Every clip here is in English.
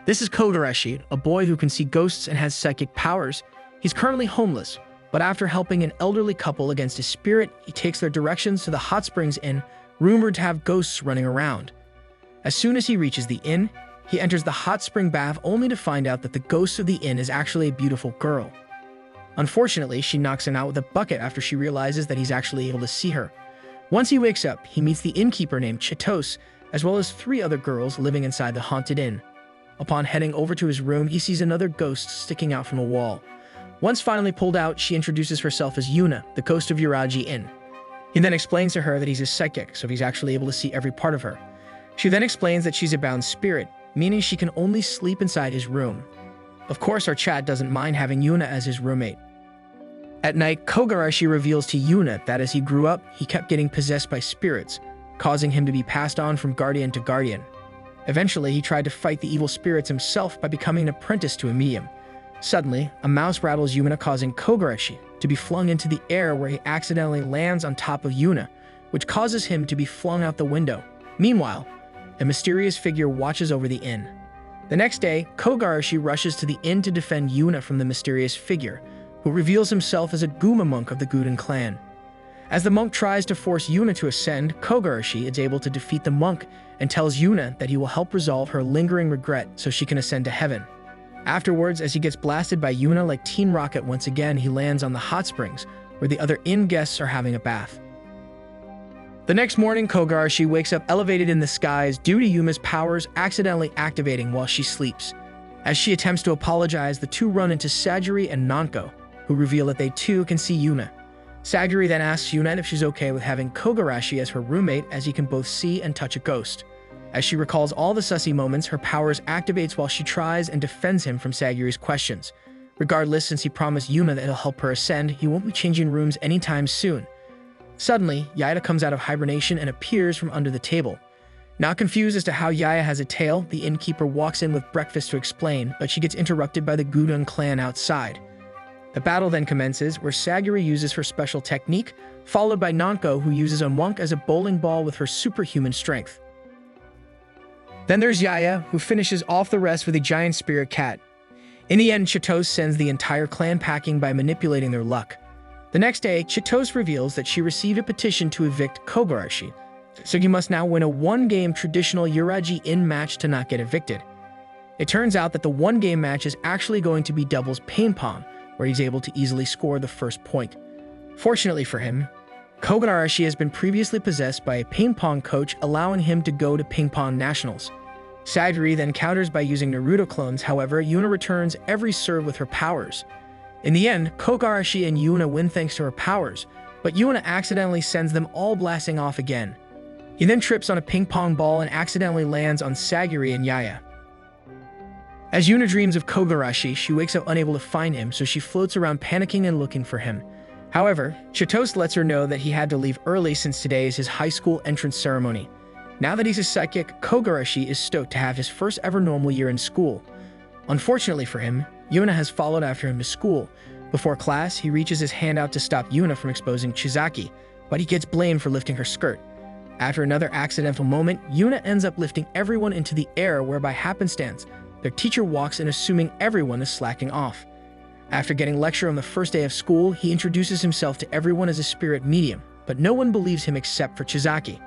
This is Kogarashi, a boy who can see ghosts and has psychic powers. He's currently homeless, but after helping an elderly couple against his spirit, he takes their directions to the hot springs inn, rumored to have ghosts running around. As soon as he reaches the inn, he enters the hot spring bath only to find out that the ghost of the inn is actually a beautiful girl. Unfortunately, she knocks him out with a bucket after she realizes that he's actually able to see her. Once he wakes up, he meets the innkeeper named Chitos, as well as 3 other girls living inside the haunted inn. Upon heading over to his room, he sees another ghost sticking out from a wall. Once finally pulled out, she introduces herself as Yuuna, the ghost of Yuragi Inn. He then explains to her that he's a psychic, so he's actually able to see every part of her. She then explains that she's a bound spirit, meaning she can only sleep inside his room. Of course, our Chad doesn't mind having Yuuna as his roommate. At night, Kogarashi reveals to Yuuna that as he grew up, he kept getting possessed by spirits, causing him to be passed on from guardian to guardian. Eventually, he tried to fight the evil spirits himself by becoming an apprentice to a medium. Suddenly, a mouse rattles Yuuna, causing Kogarashi to be flung into the air, where he accidentally lands on top of Yuuna, which causes him to be flung out the window. Meanwhile, a mysterious figure watches over the inn. The next day, Kogarashi rushes to the inn to defend Yuuna from the mysterious figure, who reveals himself as a Guma monk of the Guden clan. As the monk tries to force Yuuna to ascend, Kogarashi is able to defeat the monk and tells Yuuna that he will help resolve her lingering regret so she can ascend to heaven. Afterwards, as he gets blasted by Yuuna like Team Rocket once again, he lands on the hot springs, where the other inn guests are having a bath. The next morning, Kogarashi wakes up elevated in the skies due to Yuma's powers accidentally activating while she sleeps. As she attempts to apologize, the two run into Sagiri and Nanko, who reveal that they too can see Yuuna. Sagiri then asks Yuuna if she's okay with having Kogarashi as her roommate, as he can both see and touch a ghost. As she recalls all the sussy moments, her powers activates while she tries and defends him from Sagiri's questions. Regardless, since he promised Yuuna that he'll help her ascend, he won't be changing rooms anytime soon. Suddenly, Yaya comes out of hibernation and appears from under the table. Not confused as to how Yaya has a tail, the innkeeper walks in with breakfast to explain, but she gets interrupted by the Guden clan outside. The battle then commences, where Sagiri uses her special technique, followed by Nanko, who uses a monk as a bowling ball with her superhuman strength. Then there's Yaya, who finishes off the rest with a giant spirit cat. In the end, Chitos sends the entire clan packing by manipulating their luck. The next day, Chitos reveals that she received a petition to evict Kogarashi, so he must now win a 1-game traditional Yuragi Inn match to not get evicted. It turns out that the 1-game match is actually going to be doubles ping-pong, where he's able to easily score the first point. Fortunately for him, Kogarashi has been previously possessed by a ping-pong coach, allowing him to go to ping-pong nationals. Sagiri then counters by using Naruto clones. However, Yuuna returns every serve with her powers. In the end, Kogarashi and Yuuna win thanks to her powers, but Yuuna accidentally sends them all blasting off again. He then trips on a ping-pong ball and accidentally lands on Sagiri and Yaya. As Yuuna dreams of Kogarashi, she wakes up unable to find him, so she floats around panicking and looking for him. However, Chitos lets her know that he had to leave early since today is his high school entrance ceremony. Now that he's a psychic, Kogarashi is stoked to have his first ever normal year in school. Unfortunately for him, Yuuna has followed after him to school. Before class, he reaches his hand out to stop Yuuna from exposing Chizaki, but he gets blamed for lifting her skirt. After another accidental moment, Yuuna ends up lifting everyone into the air, where by happenstance, their teacher walks in, assuming everyone is slacking off. After getting lecture on the first day of school, he introduces himself to everyone as a spirit medium, but no one believes him except for Chizaki.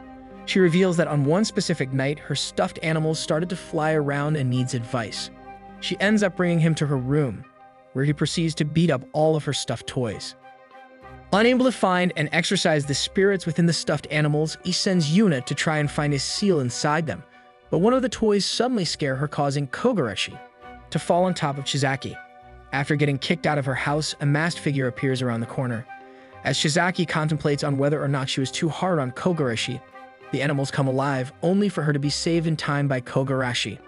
She reveals that on one specific night, her stuffed animals started to fly around and needs advice. She ends up bringing him to her room, where he proceeds to beat up all of her stuffed toys. Unable to find and exorcise the spirits within the stuffed animals, he sends Yuuna to try and find his seal inside them, but one of the toys suddenly scare her, causing Kogarashi to fall on top of Chizaki. After getting kicked out of her house, a masked figure appears around the corner. As Chizaki contemplates on whether or not she was too hard on Kogarashi, the animals come alive, only for her to be saved in time by Kogarashi.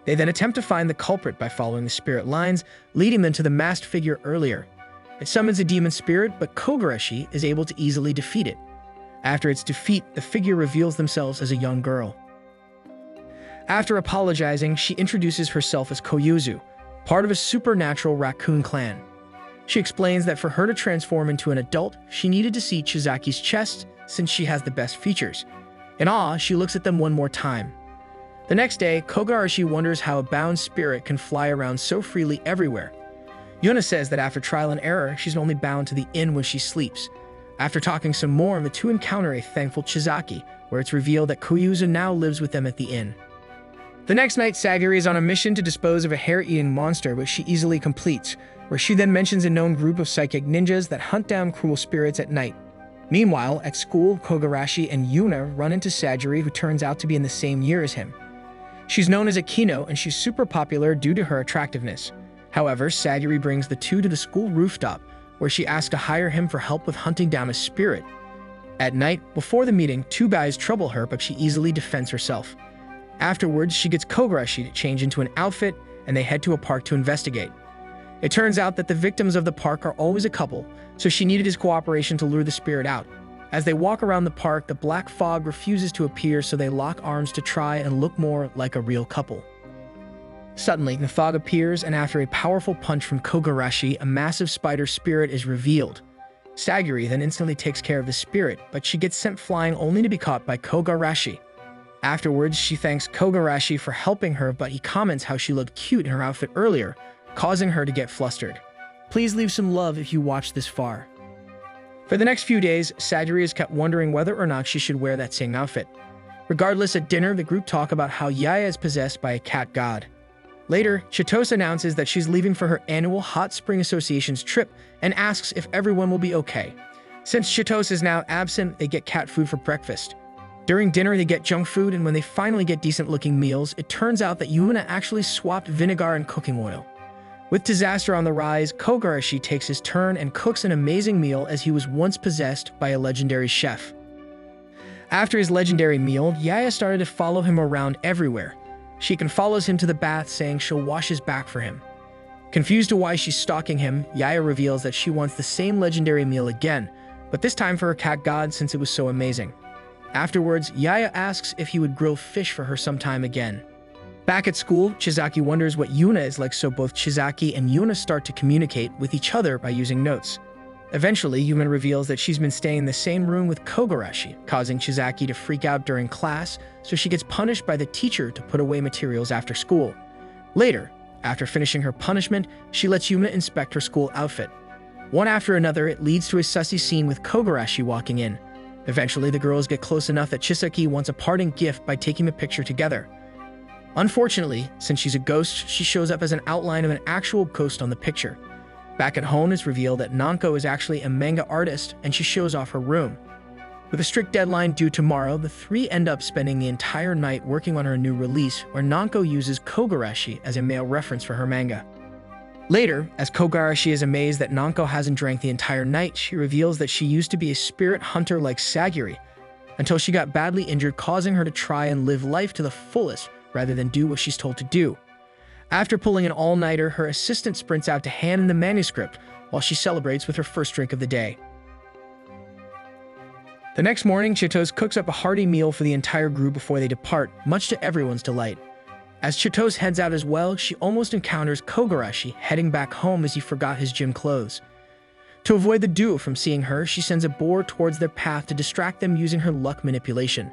They then attempt to find the culprit by following the spirit lines, leading them to the masked figure earlier. It summons a demon spirit, but Kogarashi is able to easily defeat it. After its defeat, the figure reveals themselves as a young girl. After apologizing, she introduces herself as Koyuzu, part of a supernatural raccoon clan. She explains that for her to transform into an adult, she needed to see Chizaki's chest, since she has the best features. In awe, she looks at them one more time. The next day, Kogarashi wonders how a bound spirit can fly around so freely everywhere. Yuuna says that after trial and error, she's only bound to the inn when she sleeps. After talking some more, the two encounter a thankful Chizaki, where it's revealed that Koyuza now lives with them at the inn. The next night, Sagiri is on a mission to dispose of a hair-eating monster, which she easily completes, where she then mentions a known group of psychic ninjas that hunt down cruel spirits at night. Meanwhile, at school, Kogarashi and Yuuna run into Sagiri, who turns out to be in the same year as him. She's known as Akino, and she's super popular due to her attractiveness. However, Sagiri brings the two to the school rooftop, where she asks to hire him for help with hunting down a spirit. At night, before the meeting, two guys trouble her, but she easily defends herself. Afterwards, she gets Kogarashi to change into an outfit, and they head to a park to investigate. It turns out that the victims of the park are always a couple, so she needed his cooperation to lure the spirit out. As they walk around the park, the black fog refuses to appear, so they lock arms to try and look more like a real couple. Suddenly, the fog appears, and after a powerful punch from Kogarashi, a massive spider spirit is revealed. Sagiri then instantly takes care of the spirit, but she gets sent flying only to be caught by Kogarashi. Afterwards, she thanks Kogarashi for helping her, but he comments how she looked cute in her outfit earlier, causing her to get flustered. Please leave some love if you watched this far. For the next few days, Sagiri is kept wondering whether or not she should wear that same outfit. Regardless, at dinner, the group talk about how Yaya is possessed by a cat god. Later, Chitose announces that she's leaving for her annual Hot Spring Association's trip and asks if everyone will be okay. Since Chitose is now absent, they get cat food for breakfast. During dinner, they get junk food, and when they finally get decent-looking meals, it turns out that Yuuna actually swapped vinegar and cooking oil. With disaster on the rise, Kogarashi takes his turn and cooks an amazing meal as he was once possessed by a legendary chef. After his legendary meal, Yaya started to follow him around everywhere. She follows him to the bath, saying she'll wash his back for him. Confused to why she's stalking him, Yaya reveals that she wants the same legendary meal again, but this time for her cat god since it was so amazing. Afterwards, Yaya asks if he would grill fish for her sometime again. Back at school, Chizaki wonders what Yuuna is like, so both Chizaki and Yuuna start to communicate with each other by using notes. Eventually, Yuuna reveals that she's been staying in the same room with Kogarashi, causing Chizaki to freak out during class, so she gets punished by the teacher to put away materials after school. Later, after finishing her punishment, she lets Yuuna inspect her school outfit. One after another, it leads to a sussy scene with Kogarashi walking in. Eventually, the girls get close enough that Chisaki wants a parting gift by taking a picture together. Unfortunately, since she's a ghost, she shows up as an outline of an actual ghost on the picture. Back at home, it's revealed that Nanko is actually a manga artist, and she shows off her room. With a strict deadline due tomorrow, the three end up spending the entire night working on her new release, where Nanko uses Kogarashi as a male reference for her manga. Later, as Kogarashi is amazed that Nanko hasn't drank the entire night, she reveals that she used to be a spirit hunter like Sagiri, until she got badly injured, causing her to try and live life to the fullest rather than do what she's told to do. After pulling an all-nighter, her assistant sprints out to hand in the manuscript while she celebrates with her first drink of the day. The next morning, Chitose cooks up a hearty meal for the entire group before they depart, much to everyone's delight. As Chitose heads out as well, she almost encounters Kogarashi heading back home as he forgot his gym clothes. To avoid the duo from seeing her, she sends a boar towards their path to distract them using her luck manipulation.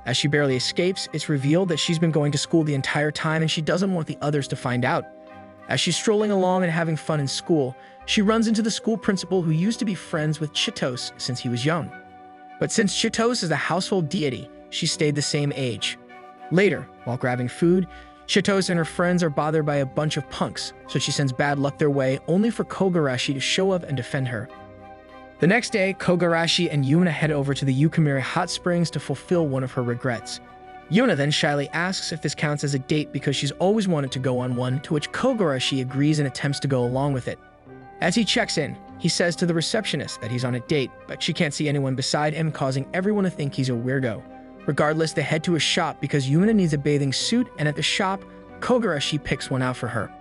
As she barely escapes, it's revealed that she's been going to school the entire time and she doesn't want the others to find out. As she's strolling along and having fun in school, she runs into the school principal who used to be friends with Chitose since he was young. But since Chitose is a household deity, she stayed the same age. Later, while grabbing food, Chitose and her friends are bothered by a bunch of punks, so she sends bad luck their way only for Kogarashi to show up and defend her. The next day, Kogarashi and Yuuna head over to the Yukamiri hot springs to fulfill one of her regrets. Yuuna then shyly asks if this counts as a date because she's always wanted to go on one, to which Kogarashi agrees and attempts to go along with it. As he checks in, he says to the receptionist that he's on a date, but she can't see anyone beside him, causing everyone to think he's a weirdo. Regardless, they head to a shop because Yuuna needs a bathing suit, and at the shop, Kogarashi picks one out for her.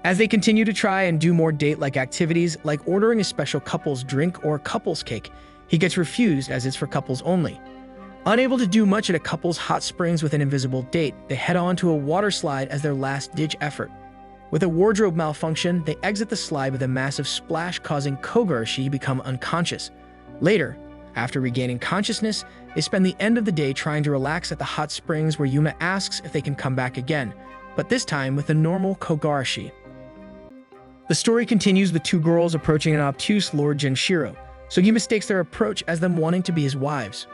As they continue to try and do more date-like activities, like ordering a special couple's drink or couple's cake, he gets refused as it's for couples only. Unable to do much at a couple's hot springs with an invisible date, they head on to a water slide as their last-ditch effort. With a wardrobe malfunction, they exit the slide with a massive splash, causing Kogarashi to become unconscious. Later, After regaining consciousness, they spend the end of the day trying to relax at the hot springs where Yuuna asks if they can come back again, but this time with the normal Kogarashi. The story continues with two girls approaching an obtuse Lord Genshiro, so he mistakes their approach as them wanting to be his wives.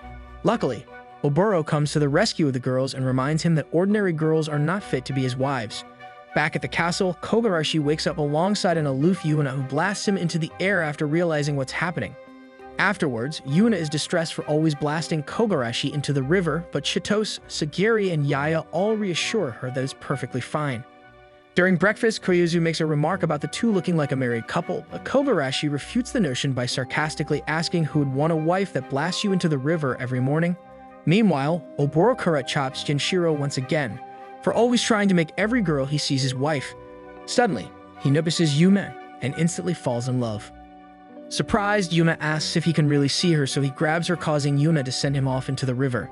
Luckily, Oboro comes to the rescue of the girls and reminds him that ordinary girls are not fit to be his wives. Back at the castle, Kogarashi wakes up alongside an aloof Yuuna who blasts him into the air after realizing what's happening. Afterwards, Yuuna is distressed for always blasting Kogarashi into the river, but Chitose, Sagiri, and Yaya all reassure her that it's perfectly fine. During breakfast, Koyuzu makes a remark about the two looking like a married couple, but Kogarashi refutes the notion by sarcastically asking who would want a wife that blasts you into the river every morning. Meanwhile, Oboro Kara chops Genshiro once again, for always trying to make every girl he sees his wife. Suddenly, he notices Yuuna and instantly falls in love. Surprised, Yuuna asks if he can really see her, so he grabs her, causing Yuuna to send him off into the river.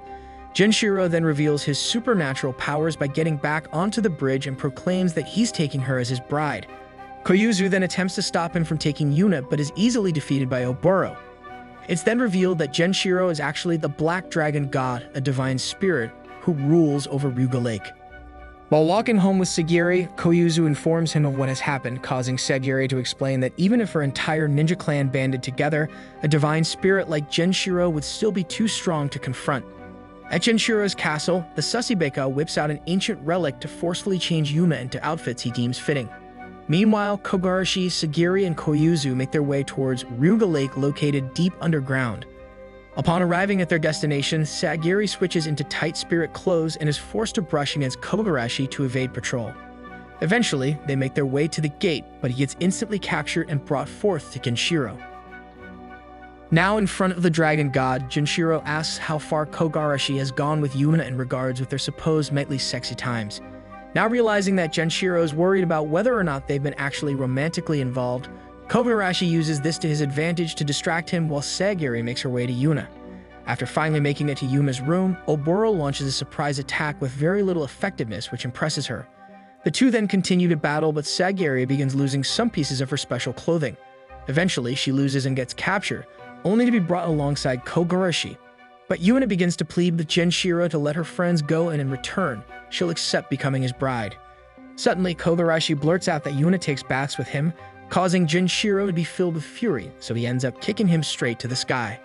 Genshiro then reveals his supernatural powers by getting back onto the bridge and proclaims that he's taking her as his bride. Koyuzu then attempts to stop him from taking Yuuna, but is easily defeated by Oboro. It's then revealed that Genshiro is actually the Black Dragon God, a divine spirit who rules over Ryuga Lake. While walking home with Sagiri, Koyuzu informs him of what has happened, causing Sagiri to explain that even if her entire ninja clan banded together, a divine spirit like Genshiro would still be too strong to confront. At Genshiro's castle, the Susibeka whips out an ancient relic to forcefully change Yuuna into outfits he deems fitting. Meanwhile, Kogarashi, Sagiri, and Koyuzu make their way towards Ryuga Lake located deep underground. Upon arriving at their destination, Sagiri switches into tight spirit clothes and is forced to brush against Kogarashi to evade patrol. Eventually, they make their way to the gate, but he gets instantly captured and brought forth to Genshiro. Now in front of the dragon god, Genshiro asks how far Kogarashi has gone with Yuuna in regards with their supposed nightly sexy times. Now realizing that Genshiro is worried about whether or not they've been actually romantically involved, Kogarashi uses this to his advantage to distract him while Sagiri makes her way to Yuuna. After finally making it to Yuuna's room, Oboro launches a surprise attack with very little effectiveness, which impresses her. The two then continue to battle, but Sagiri begins losing some pieces of her special clothing. Eventually, she loses and gets captured, only to be brought alongside Kogarashi. But Yuuna begins to plead with Genshiro to let her friends go, and in return, she'll accept becoming his bride. Suddenly, Kogarashi blurts out that Yuuna takes baths with him, causing Genshiro to be filled with fury, so he ends up kicking him straight to the sky.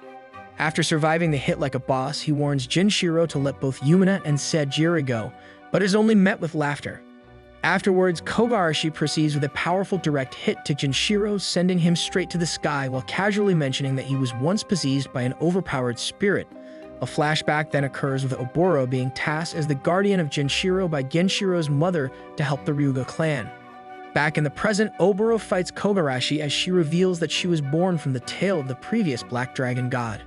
After surviving the hit like a boss, he warns Genshiro to let both Yuuna and Sagiri go, but is only met with laughter. Afterwards, Kogarashi proceeds with a powerful direct hit to Genshiro, sending him straight to the sky while casually mentioning that he was once possessed by an overpowered spirit. A flashback then occurs with Oboro being tasked as the guardian of Genshiro by Genshiro's mother to help the Ryuga clan. Back in the present, Oboro fights Kogarashi as she reveals that she was born from the tail of the previous Black Dragon god.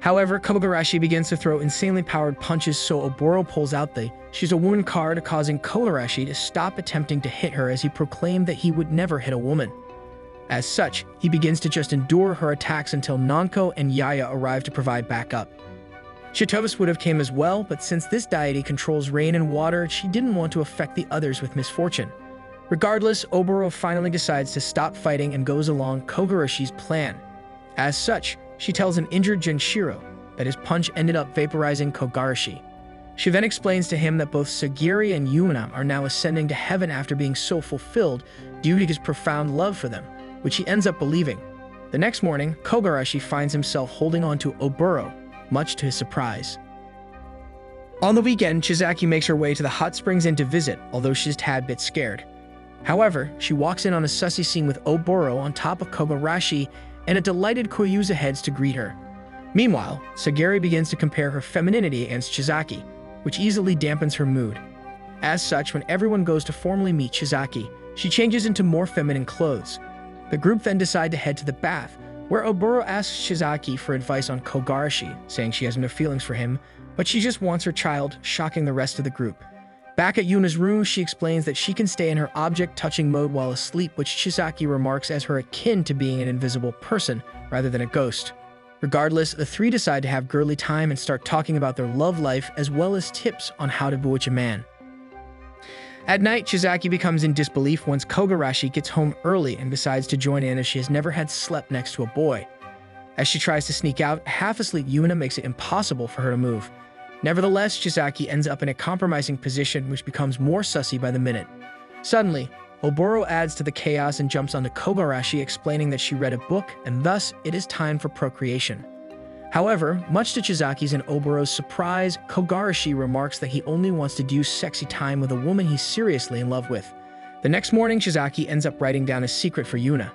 However, Kogarashi begins to throw insanely powered punches, so Oboro pulls out the "she's a woman" card, causing Kogarashi to stop attempting to hit her as he proclaimed that he would never hit a woman. As such, he begins to just endure her attacks until Nanko and Yaya arrive to provide backup. Chitose would have came as well, but since this deity controls rain and water, she didn't want to affect the others with misfortune. Regardless, Oboro finally decides to stop fighting and goes along Kogarashi's plan. As such, she tells an injured Genshiro that his punch ended up vaporizing Kogarashi. She then explains to him that both Sagiri and Yuuna are now ascending to heaven after being so fulfilled due to his profound love for them, which he ends up believing. The next morning, Kogarashi finds himself holding on to Oboro, much to his surprise. On the weekend, Chizaki makes her way to the hot springs Inn to visit, although she's a tad bit scared. However, she walks in on a sussy scene with Oboro on top of Kogarashi, and a delighted Koyuzu heads to greet her. Meanwhile, Sagiri begins to compare her femininity against Chizaki, which easily dampens her mood. As such, when everyone goes to formally meet Chizaki, she changes into more feminine clothes. The group then decide to head to the bath, where Oboro asks Chizaki for advice on Kogarashi, saying she has no feelings for him, but she just wants her child, shocking the rest of the group. Back at Yuuna's room, she explains that she can stay in her object-touching mode while asleep, which Chizaki remarks as her akin to being an invisible person rather than a ghost. Regardless, the three decide to have girly time and start talking about their love life as well as tips on how to bewitch a man. At night, Chizaki becomes in disbelief once Kogarashi gets home early and decides to join in as she has never had slept next to a boy. As she tries to sneak out, half-asleep Yuuna makes it impossible for her to move. Nevertheless, Chisaki ends up in a compromising position which becomes more sussy by the minute. Suddenly, Oboro adds to the chaos and jumps onto Kogarashi, explaining that she read a book and thus it is time for procreation. However, much to Chizaki's and Oboro's surprise, Kogarashi remarks that he only wants to do sexy time with a woman he's seriously in love with. The next morning, Chizaki ends up writing down a secret for Yuuna.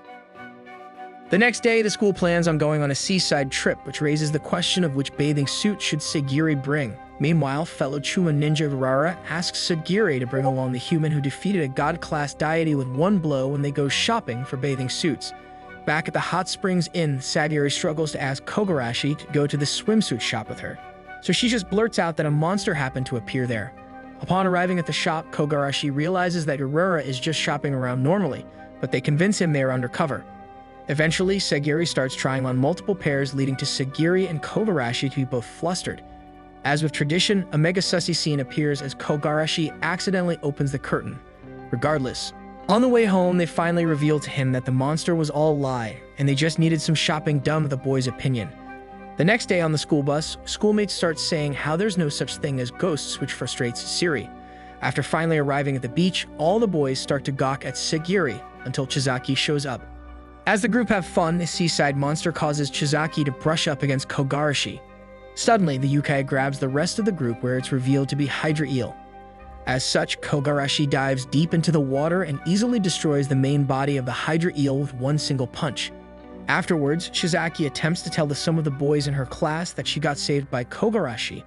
The next day, the school plans on going on a seaside trip, which raises the question of which bathing suit should Sagiri bring. Meanwhile, fellow Chuma ninja Urara asks Sagiri to bring along the human who defeated a god-class deity with one blow when they go shopping for bathing suits. Back at the Hot Springs Inn, Sagiri struggles to ask Kogarashi to go to the swimsuit shop with her, so she just blurts out that a monster happened to appear there. Upon arriving at the shop, Kogarashi realizes that Urara is just shopping around normally, but they convince him they are undercover. Eventually, Sagiri starts trying on multiple pairs, leading to Sagiri and Kogarashi to be both flustered. As with tradition, a mega sussy scene appears as Kogarashi accidentally opens the curtain. Regardless, on the way home, they finally reveal to him that the monster was all a lie, and they just needed some shopping done with the boy's opinion. The next day on the school bus, schoolmates start saying how there's no such thing as ghosts, which frustrates Siri. After finally arriving at the beach, all the boys start to gawk at Sagiri until Chizaki shows up. As the group have fun, the seaside monster causes Chizaki to brush up against Kogarashi. Suddenly, the yukai grabs the rest of the group, where it's revealed to be Hydra Eel. As such, Kogarashi dives deep into the water and easily destroys the main body of the Hydra Eel with one single punch. Afterwards, Chizaki attempts to tell some of the boys in her class that she got saved by Kogarashi,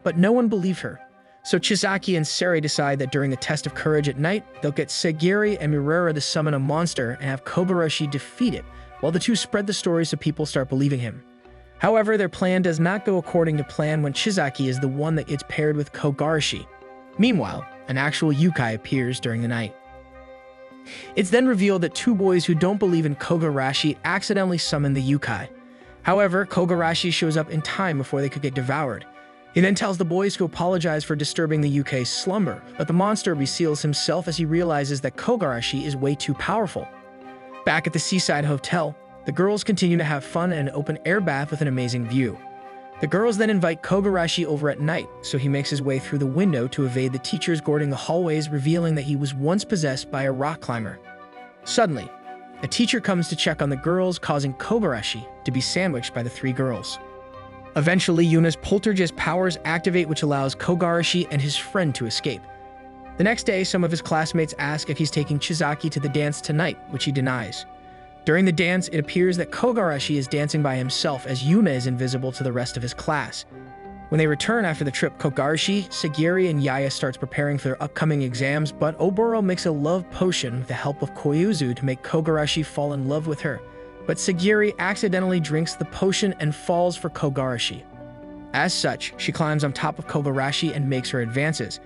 but no one believed her. So Chizaki and Sari decide that during the test of courage at night, they'll get Sagiri and Murara to summon a monster and have Kogarashi defeat it, while the two spread the story so people start believing him. However, their plan does not go according to plan when Chizaki is the one that gets paired with Kogarashi. Meanwhile, an actual yukai appears during the night. It's then revealed that two boys who don't believe in Kogarashi accidentally summon the yukai. However, Kogarashi shows up in time before they could get devoured. He then tells the boys to apologize for disturbing the yukai's slumber, but the monster reseals himself as he realizes that Kogarashi is way too powerful. Back at the Seaside Hotel, the girls continue to have fun in an open-air bath with an amazing view. The girls then invite Kogarashi over at night, so he makes his way through the window to evade the teachers guarding the hallways, revealing that he was once possessed by a rock climber. Suddenly, a teacher comes to check on the girls, causing Kogarashi to be sandwiched by the three girls. Eventually, Yuuna's poltergeist powers activate, which allows Kogarashi and his friend to escape. The next day, some of his classmates ask if he's taking Chizaki to the dance tonight, which he denies. During the dance, it appears that Kogarashi is dancing by himself as Yuuna is invisible to the rest of his class. When they return after the trip, Kogarashi, Sagiri, and Yaya starts preparing for their upcoming exams, but Oboro makes a love potion with the help of Koyuzu to make Kogarashi fall in love with her. But Sagiri accidentally drinks the potion and falls for Kogarashi. As such, she climbs on top of Kogarashi and makes her advances.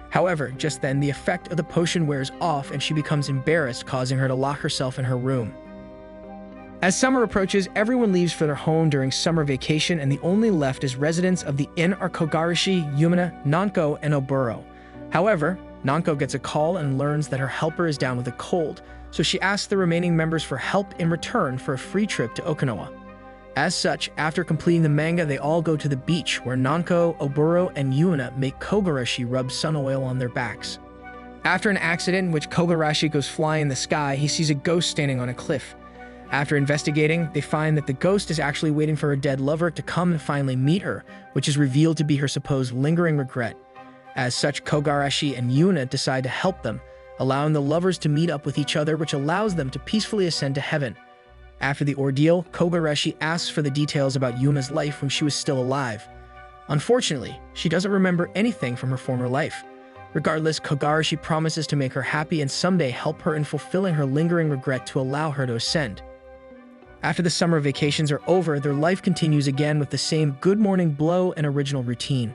However, just then, the effect of the potion wears off and she becomes embarrassed, causing her to lock herself in her room. As summer approaches, everyone leaves for their home during summer vacation, and the only left as residents of the inn are Kogarashi, Yuuna, Nanko, and Oboro. However, Nanko gets a call and learns that her helper is down with a cold, so she asks the remaining members for help in return for a free trip to Okinawa. As such, after completing the manga, they all go to the beach, where Nanko, Oboro, and Yuuna make Kogarashi rub sun oil on their backs. After an accident in which Kogarashi goes flying in the sky, he sees a ghost standing on a cliff. After investigating, they find that the ghost is actually waiting for her dead lover to come and finally meet her, which is revealed to be her supposed lingering regret. As such, Kogarashi and Yuuna decide to help them, allowing the lovers to meet up with each other, which allows them to peacefully ascend to heaven. After the ordeal, Kogarashi asks for the details about Yuuna's life when she was still alive. Unfortunately, she doesn't remember anything from her former life. Regardless, Kogarashi promises to make her happy and someday help her in fulfilling her lingering regret to allow her to ascend. After the summer vacations are over, their life continues again with the same good morning blow and original routine.